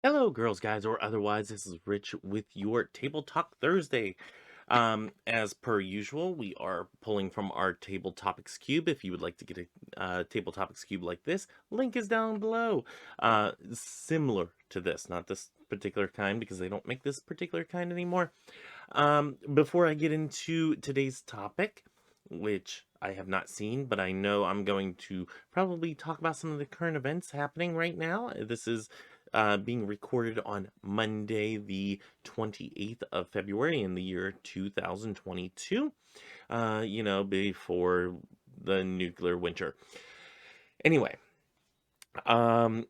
Hello, girls, guys, or otherwise. This is Rich with your Table Talk Thursday. As per usual, we are pulling from our Table Topics Cube. If you would like to get a Table Topics Cube like this, link is down below. Similar to this, not this particular kind because they don't make this particular kind anymore. Before I get into today's topic, which I have not seen, but I know I'm going to probably talk about some of the current events happening right now. This is being recorded on Monday, the 28th of February in the year 2022, before the nuclear winter. Anyway, um,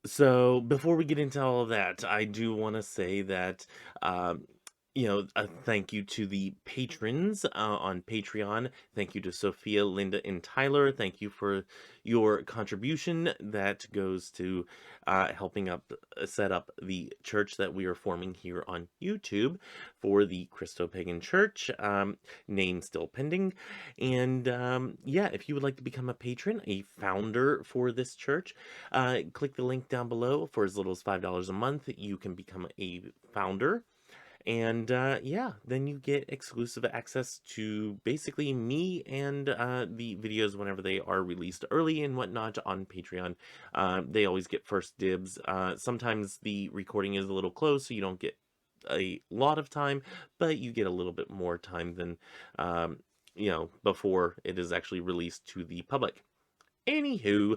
so before we get into all of that, I do want to say that, a thank you to the patrons on Patreon. Thank you to Sophia, Linda, and Tyler. Thank you for your contribution that goes to helping up set up the church that we are forming here on YouTube for the Christo-Pagan Church. Name still pending. And yeah, if you would like to become a patron, a founder for this church, click the link down below. For as little as $5 a month, you can become a founder. And yeah, then you get exclusive access to basically me and the videos whenever they are released early and whatnot on Patreon. They always get first dibs. Sometimes the recording is a little close, so you don't get a lot of time, but you get a little bit more time than, before it is actually released to the public. Anywho,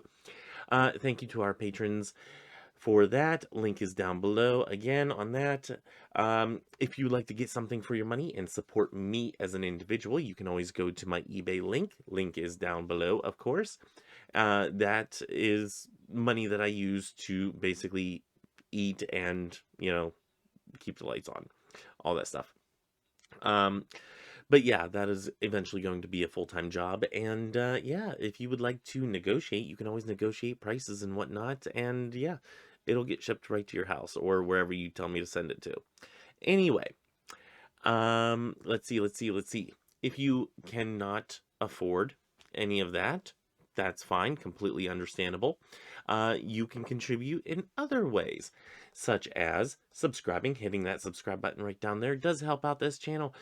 thank you to our patrons for that. Link is down below again on that. If you like to get something for your money and support me as an individual, you can always go to my eBay link. Link is down below, of course. That is money that I use to basically eat and, keep the lights on, all that stuff. But yeah, that is eventually going to be a full-time job. And yeah, if you would like to negotiate, you can always negotiate prices and whatnot. And yeah, it'll get shipped right to your house or wherever you tell me to send it to. Anyway, let's see. If you cannot afford any of that, that's fine, completely understandable. You can contribute in other ways, such as subscribing. Hitting that subscribe button right down there does help out this channel.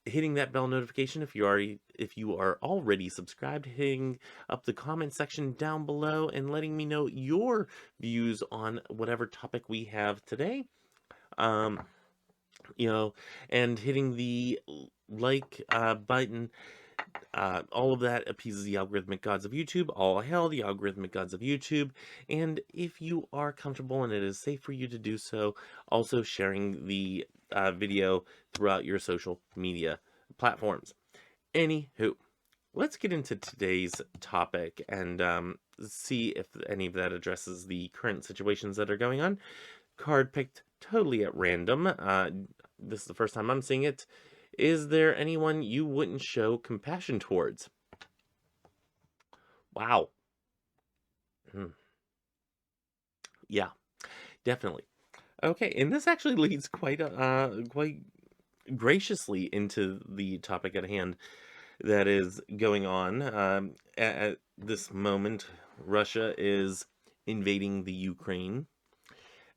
Hitting that bell notification if you are already subscribed, hitting up the comment section down below and letting me know your views on whatever topic we have today. Um, and hitting the like button. All of that appeases the algorithmic gods of YouTube. All hail the algorithmic gods of YouTube. And if you are comfortable and it is safe for you to do so, also sharing the video throughout your social media platforms. Anywho, let's get into today's topic and see if any of that addresses the current situations that are going on. Card picked totally at random. This is the first time I'm seeing it. Is there anyone you wouldn't show compassion towards? Wow. Yeah, definitely. Okay, and this actually leads quite graciously into the topic at hand that is going on. At this moment, Russia is invading the Ukraine,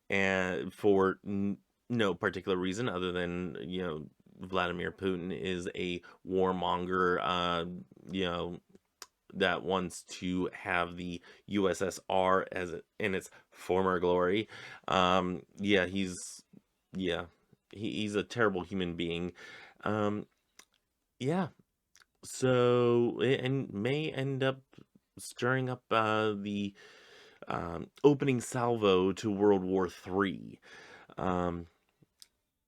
and for no particular reason other than Vladimir Putin is a warmonger. That wants to have the USSR in its former glory. Yeah, he's a terrible human being. Um, yeah, so and may end up stirring up the opening salvo to World War III. Um,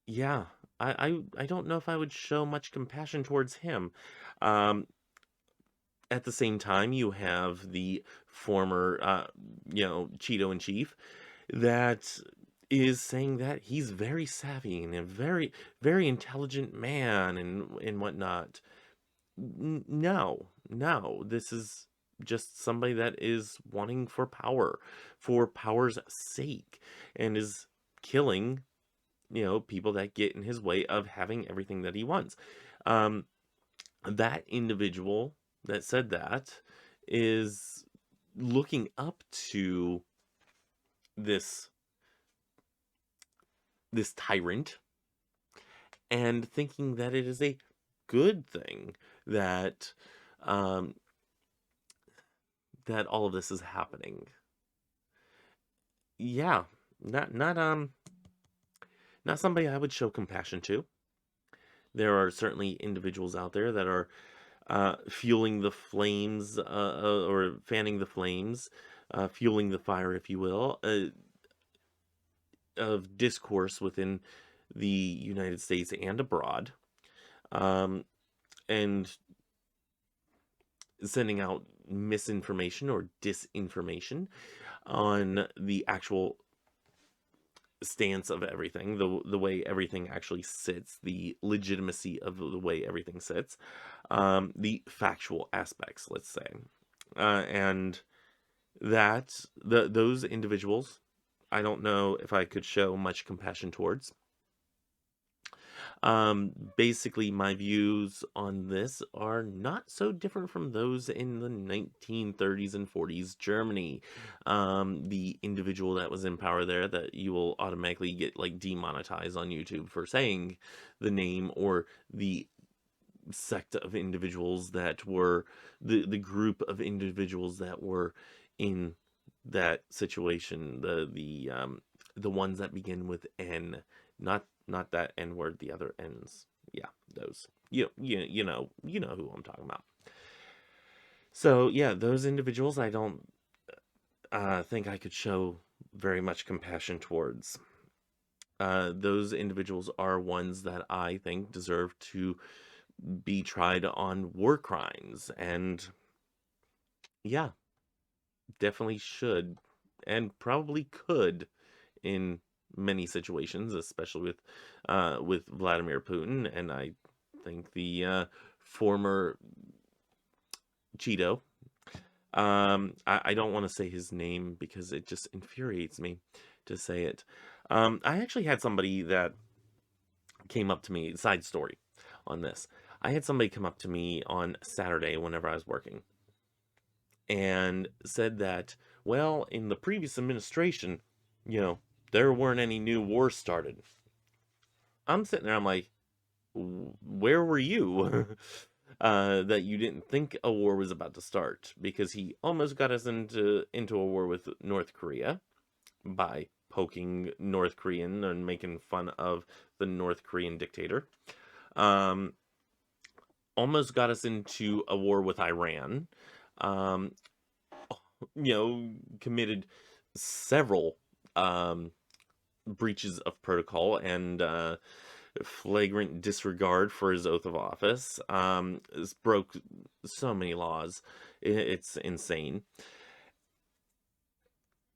yeah, I don't know if I would show much compassion towards him. Um, at the same time, you have the former, Cheeto in chief that is saying that he's very savvy and a very, very intelligent man and whatnot. No, this is just somebody that is wanting for power's sake, and is killing, people that get in his way of having everything that he wants. Um, that individual that said that is looking up to this this tyrant, and thinking that it is a good thing that um, that all of this is happening. Yeah, not somebody I would show compassion to. There are certainly individuals out there that are fueling the flames, or fanning the flames, fueling the fire, if you will, of discourse within the United States and abroad, um, and sending out misinformation or disinformation on the actual stance of everything, the way everything actually sits, the legitimacy of the way everything sits, the factual aspects, let's say, and those individuals, I don't know if I could show much compassion towards. Basically, my views on this are not so different from those in the 1930s and 40s Germany. The individual that was in power there, that you will automatically get like demonetized on YouTube for saying the name, or the sect of individuals that were the group of individuals that were in that situation, the ones that begin with N, not that N word, the other N's. Yeah, those. You know who I'm talking about. So yeah, those individuals I don't think I could show very much compassion towards. Those individuals are ones that I think deserve to be tried on war crimes, and yeah, definitely should, and probably could in many situations, especially with Vladimir Putin, and I think the former Cheeto. I don't want to say his name because it just infuriates me to say it. I actually had somebody that came up to me, side story on this. I had somebody come up to me on Saturday whenever I was working and said that, well, in the previous administration, you know, there weren't any new wars started. I'm sitting there, I'm like, where were you? That you didn't think a war was about to start, because he almost got us into a war with North Korea by poking North Korean and making fun of the North Korean dictator. Um, Almost got us into a war with Iran. Um, Committed several breaches of protocol and flagrant disregard for his oath of office. Broke so many laws. It's insane.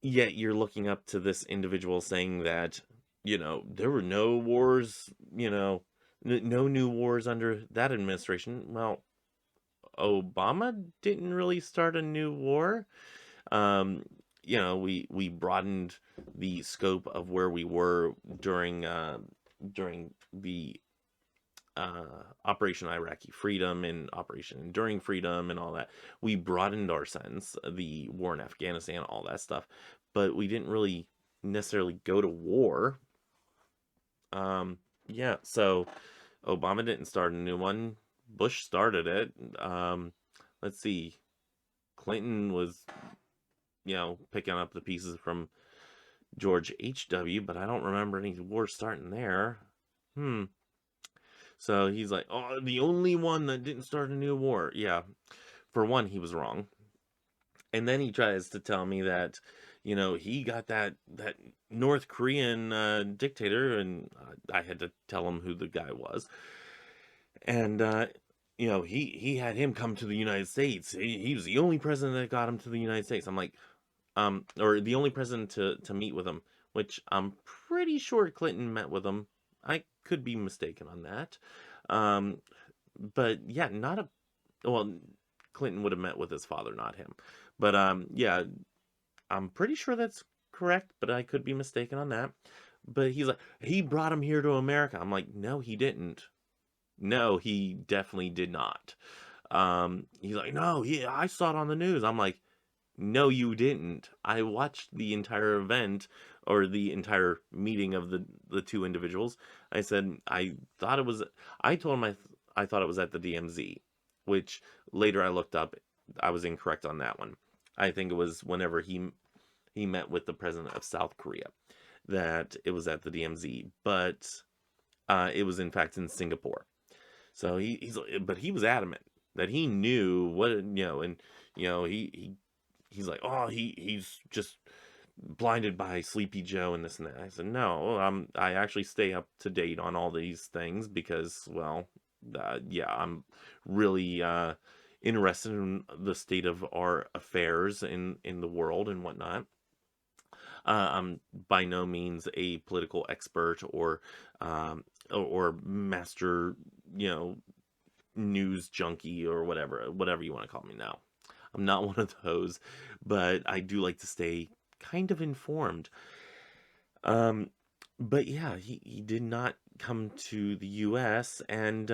Yet you're looking up to this individual saying that, there were no wars, no new wars under that administration. Well, Obama didn't really start a new war. Um, we broadened the scope of where we were during the Operation Iraqi Freedom and Operation Enduring Freedom and all that. We broadened our sense, the war in Afghanistan, all that stuff, but we didn't really necessarily go to war. Yeah, so Obama didn't start a new one. Bush started it. Let's see. Clinton was, picking up the pieces from George H.W., but I don't remember any war starting there. So he's like, oh, the only one that didn't start a new war. Yeah, for one, he was wrong. And then he tries to tell me that, he got that North Korean dictator, and I had to tell him who the guy was. And, he had him come to the United States. He was the only president that got him to the United States. I'm like, or the only president to meet with him, which I'm pretty sure Clinton met with him. I could be mistaken on that. But yeah, well, Clinton would have met with his father, not him. But yeah, I'm pretty sure that's correct, but I could be mistaken on that. But he's like, he brought him here to America. I'm like, no, he didn't. No, he definitely did not. He's like, no, I saw it on the news. I'm like, no, you didn't. I watched the entire event or the entire meeting of the two individuals. I said I thought it was. I told him I thought it was at the DMZ, which later I looked up. I was incorrect on that one. I think it was whenever he met with the president of South Korea that it was at the DMZ, but it was in fact in Singapore. So but he was adamant that he knew what, and he's like, oh, he's just blinded by Sleepy Joe and this and that. I said, no, I actually stay up to date on all these things because, well, yeah, I'm really interested in the state of our affairs in the world and whatnot. I'm by no means a political expert or master, you know, news junkie or whatever you want to call me now. I'm not one of those, but I do like to stay kind of informed. Um, but yeah, he did not come to the U.S. and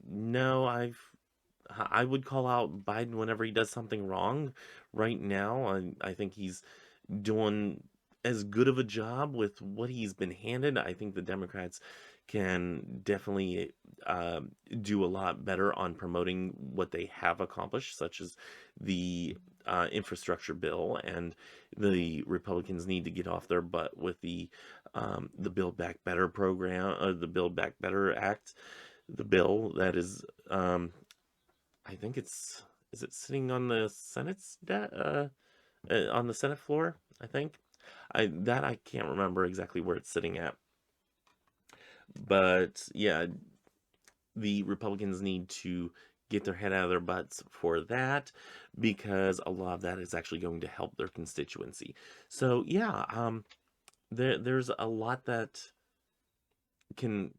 no, I would call out Biden whenever he does something wrong. Right now, I think he's doing as good of a job with what he's been handed. I think the Democrats can definitely uh, do a lot better on promoting what they have accomplished, such as the infrastructure bill, and the Republicans need to get off their butt with the Build Back Better program, the Build Back Better Act, the bill that is, I think is it sitting on the on the Senate floor, I think. I can't remember exactly where it's sitting at. But yeah, the Republicans need to get their head out of their butts for that because a lot of that is actually going to help their constituency. So yeah, there's a lot that can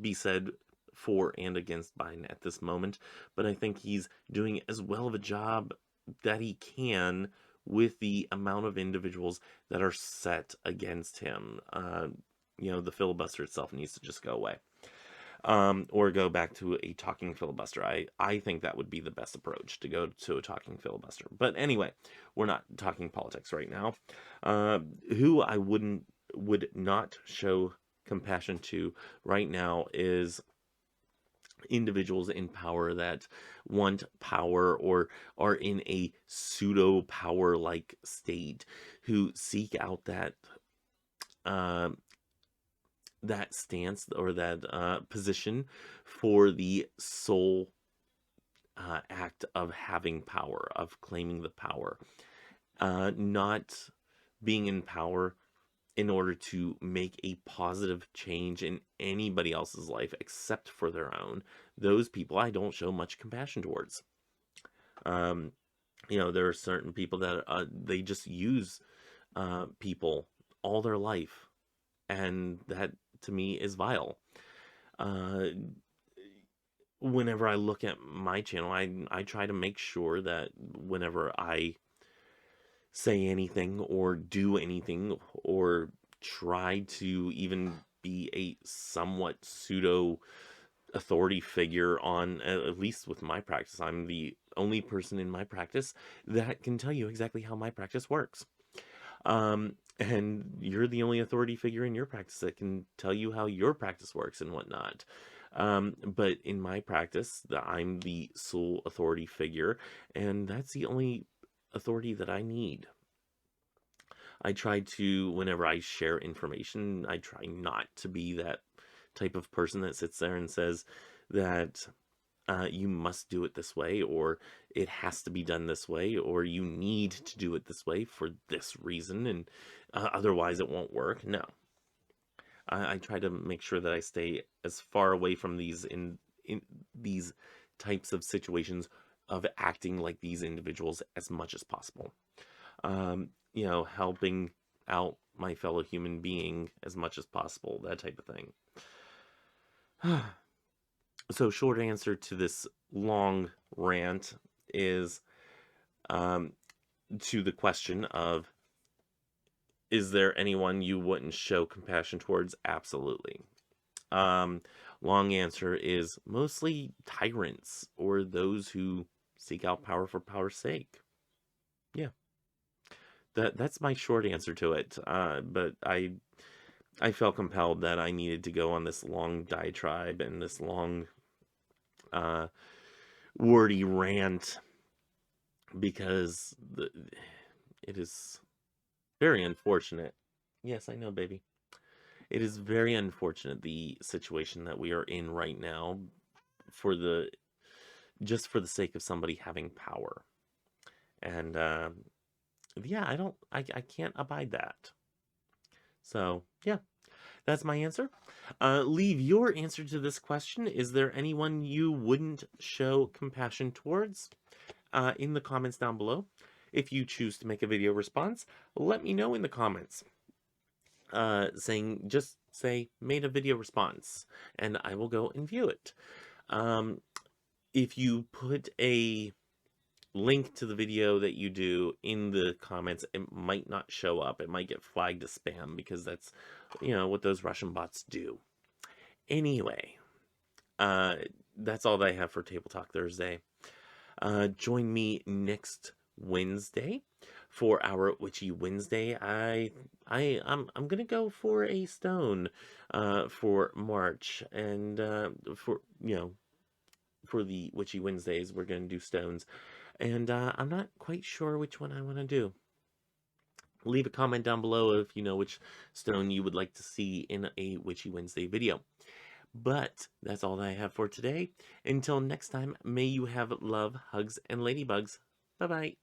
be said for and against Biden at this moment, but I think he's doing as well of a job that he can with the amount of individuals that are set against him. The filibuster itself needs to just go away, or go back to a talking filibuster. I think that would be the best approach, to go to a talking filibuster. But anyway, we're not talking politics right now. Who I would not show compassion to right now is individuals in power that want power or are in a pseudo power like state, who seek out uh, that stance or that position for the sole act of having power, of claiming the power, not being in power in order to make a positive change in anybody else's life except for their own. Those people I don't show much compassion towards. Um, there are certain people that they just use people all their life, and that to me is vile. Uh, Whenever I look at my channel, I try to make sure that whenever I say anything or do anything or try to even be a somewhat pseudo authority figure on, at least with my practice, I'm the only person in my practice that can tell you exactly how my practice works. And you're the only authority figure in your practice that can tell you how your practice works and whatnot. But in my practice, I'm the sole authority figure, and that's the only authority that I need. I try to, whenever I share information, I try not to be that type of person that sits there and says that you must do it this way, or it has to be done this way, or you need to do it this way for this reason, and otherwise it won't work. No, I try to make sure that I stay as far away from in these types of situations of acting like these individuals as much as possible. Helping out my fellow human being as much as possible, that type of thing. So, short answer to this long rant is, to the question of, is there anyone you wouldn't show compassion towards? Absolutely. Long answer is mostly tyrants or those who seek out power for power's sake. that's my short answer to it. But I felt compelled that I needed to go on this long diatribe and this long uh, wordy rant because it is very unfortunate. Yes, I know, baby. It is very unfortunate the situation that we are in right now for the just for the sake of somebody having power. And yeah, I can't abide that. So, yeah, that's my answer. Leave your answer to this question. Is there anyone you wouldn't show compassion towards? In the comments down below. If you choose to make a video response, let me know in the comments. Just say, made a video response, and I will go and view it. If you put a link to the video that you do in the comments, it might not show up. It might get flagged as spam because that's, what those Russian bots do. Anyway, that's all that I have for Table Talk Thursday. Join me next Wednesday for our Witchy Wednesday. I'm gonna go for a stone for March, and for the Witchy Wednesdays we're gonna do stones, and I'm not quite sure which one I want to do. Leave a comment down below if you know which stone you would like to see in a Witchy Wednesday video. But that's all that I have for today. Until next time, may you have love, hugs, and ladybugs. Bye-bye.